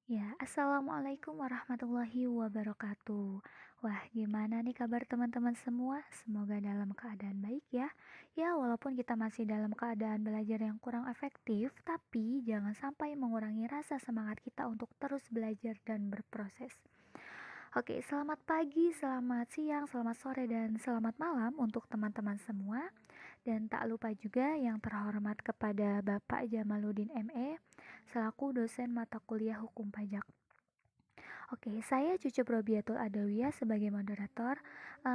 Ya, assalamualaikum warahmatullahi wabarakatuh. Wah, gimana nih kabar teman-teman semua? Semoga dalam keadaan baik ya. Ya, walaupun kita masih dalam keadaan belajar yang kurang efektif, tapi jangan sampai mengurangi rasa semangat kita untuk terus belajar dan berproses. Oke, selamat pagi, selamat siang, selamat sore, dan selamat malam untuk teman-teman semua. Dan tak lupa juga yang terhormat kepada Bapak Jamaluddin ME selaku dosen mata kuliah Hukum Pajak. Oke, saya Cucu Probiatul Adawiyah sebagai moderator.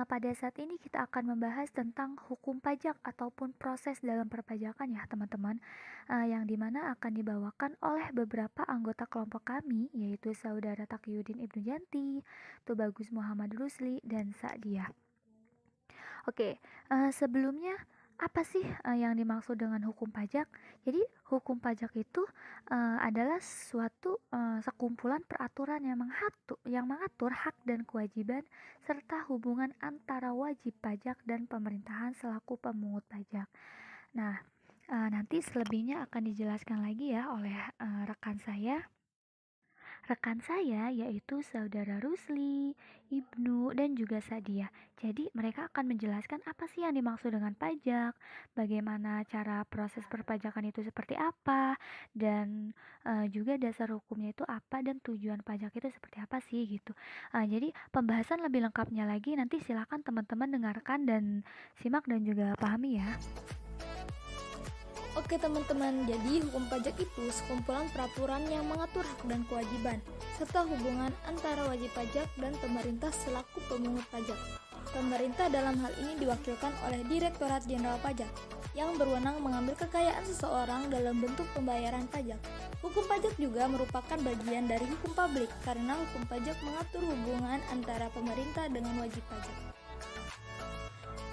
Pada saat ini kita akan membahas tentang hukum pajak ataupun proses dalam perpajakan ya teman-teman, yang dimana akan dibawakan oleh beberapa anggota kelompok kami, yaitu Saudara Taqiyuddin Ibnu Janti, Tubagus Muhammad Rusli, dan Sa'diyah. Oke, sebelumnya apa sih yang dimaksud dengan hukum pajak? Jadi hukum pajak itu adalah suatu sekumpulan peraturan yang mengatur hak dan kewajiban serta hubungan antara wajib pajak dan pemerintahan selaku pemungut pajak. Nah, nanti selebihnya akan dijelaskan lagi ya oleh rekan saya. Rekan saya yaitu Saudara Rusli, Ibnu, dan juga Sadia. Jadi mereka akan menjelaskan apa sih yang dimaksud dengan pajak, bagaimana cara proses perpajakan itu seperti apa, dan juga dasar hukumnya itu apa, dan tujuan pajak itu seperti apa sih gitu. Jadi pembahasan lebih lengkapnya lagi nanti silakan teman-teman dengarkan dan simak dan juga pahami ya. Oke teman-teman, jadi hukum pajak itu sekumpulan peraturan yang mengatur hak dan kewajiban, serta hubungan antara wajib pajak dan pemerintah selaku pemungut pajak. Pemerintah dalam hal ini diwakilkan oleh Direktorat Jenderal Pajak, yang berwenang mengambil kekayaan seseorang dalam bentuk pembayaran pajak. Hukum pajak juga merupakan bagian dari hukum publik, karena hukum pajak mengatur hubungan antara pemerintah dengan wajib pajak.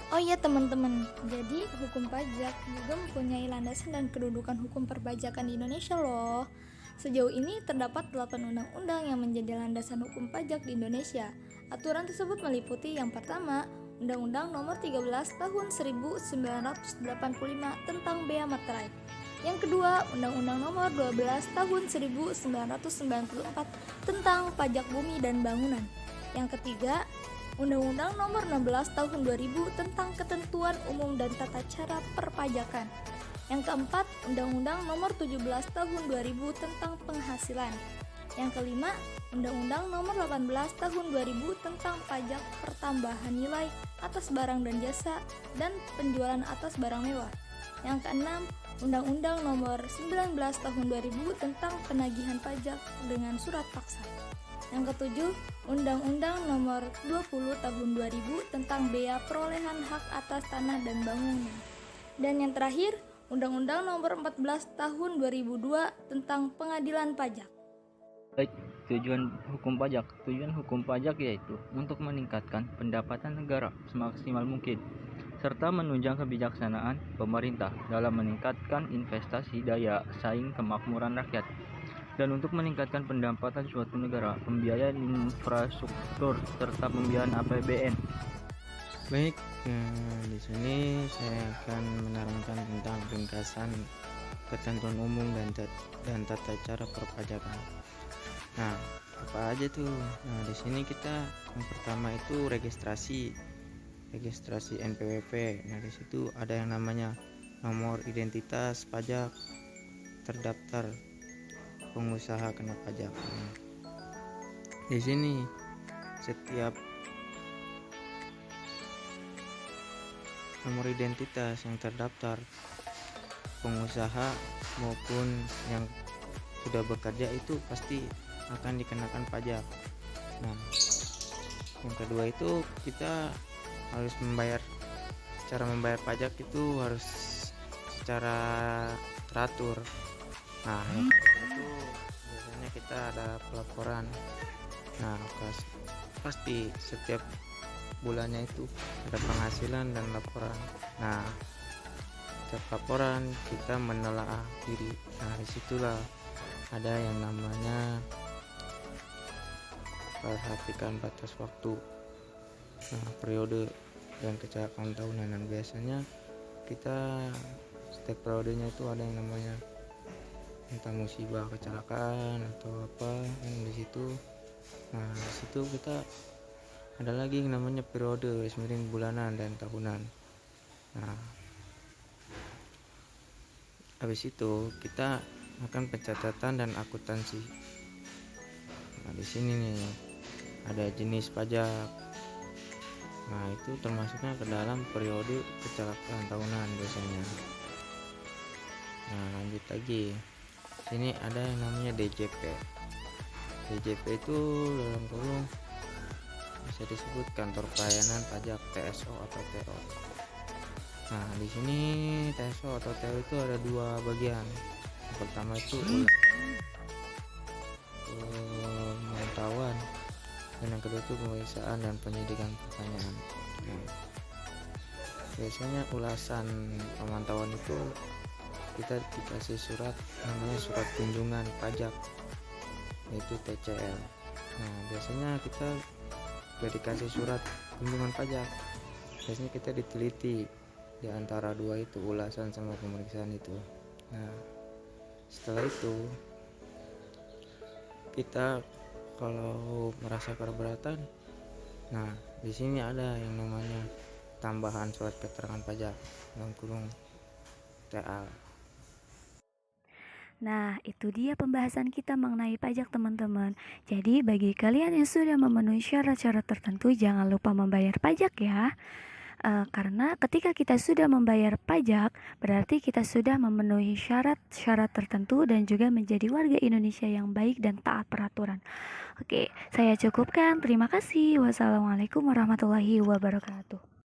Oh iya teman-teman, jadi hukum pajak juga mempunyai landasan dan kedudukan hukum perpajakan di Indonesia loh. Sejauh ini terdapat 8 undang-undang yang menjadi landasan hukum pajak di Indonesia. Aturan tersebut meliputi yang pertama, Undang-Undang Nomor 13 Tahun 1985 tentang Bea Materai. Yang kedua, Undang-Undang Nomor 12 Tahun 1994 tentang Pajak Bumi dan Bangunan. Yang ketiga, Undang-Undang Nomor 16 Tahun 2000 tentang Ketentuan Umum dan Tata Cara Perpajakan. Yang keempat, Undang-Undang Nomor 17 Tahun 2000 tentang Penghasilan. Yang kelima, Undang-Undang Nomor 18 Tahun 2000 tentang Pajak Pertambahan Nilai atas barang dan jasa dan penjualan atas barang mewah. Yang keenam, Undang-Undang Nomor 19 Tahun 2000 tentang Penagihan Pajak dengan Surat Paksa. Yang ketujuh, Undang-Undang Nomor 20 Tahun 2000 tentang Bea Perolehan Hak atas Tanah dan Bangunan. Dan yang terakhir, Undang-Undang Nomor 14 Tahun 2002 tentang Pengadilan Pajak. Baik, tujuan hukum pajak yaitu untuk meningkatkan pendapatan negara semaksimal mungkin serta menunjang kebijaksanaan pemerintah dalam meningkatkan investasi daya saing kemakmuran rakyat dan untuk meningkatkan pendapatan suatu negara, pembiayaan infrastruktur serta pembiayaan APBN. Baik, di sini saya akan menerangkan tentang ringkasan ketentuan umum dan tata cara perpajakan. Nah, apa aja tuh? Nah, di sini kita yang pertama itu registrasi NPWP. Nah, di situ ada yang namanya nomor identitas pajak terdaftar pengusaha kena pajak. Nah, di sini setiap nomor identitas yang terdaftar pengusaha maupun yang sudah bekerja itu pasti akan dikenakan pajak. Nah, yang kedua itu kita harus cara membayar pajak itu harus secara teratur. Nah, yang kedua itu biasanya kita ada pelaporan. Nah, pasti setiap bulannya itu ada penghasilan dan laporan. Nah, setiap laporan kita menelaah diri. Nah, disitulah ada yang namanya perhatikan batas waktu, periode dan kecelakaan tahunan. Dan biasanya kita setiap periodenya itu ada yang namanya entah musibah kecelakaan atau apa yang itu. Nah, di situ kita ada lagi yang namanya periode garis miring bulanan dan tahunan. Nah, habis itu kita akan pencatatan dan akuntansi. Nah, di sini nih ada jenis pajak. Nah, itu termasuknya ke dalam periode pencatatan tahunan biasanya. Nah, lanjut lagi. Sini ada yang namanya DJP. DJP itu dalam kurung bisa disebut kantor pelayanan pajak TSO atau TO. Nah, di sini TSO atau TO itu ada dua bagian. Yang pertama itu pemantauan, dan yang kedua itu pemeriksaan dan penyidikan pertanyaan. Nah, biasanya ulasan pemantauan itu kita dikasih surat namanya surat kunjungan pajak, yaitu TCL. Nah, biasanya kita udah dikasih surat kunjungan pajak, biasanya kita diteliti di antara dua itu, ulasan sama pemeriksaan itu. Nah, setelah itu kita kalau merasa keberatan, nah di sini ada yang namanya tambahan surat keterangan pajak dalam kurung TA. Nah, itu dia pembahasan kita mengenai pajak, teman-teman. Jadi, bagi kalian yang sudah memenuhi syarat-syarat tertentu, jangan lupa membayar pajak ya. Karena ketika kita sudah membayar pajak, berarti kita sudah memenuhi syarat-syarat tertentu dan juga menjadi warga Indonesia yang baik dan taat peraturan. Oke, saya cukupkan. Terima kasih. Wassalamualaikum warahmatullahi wabarakatuh.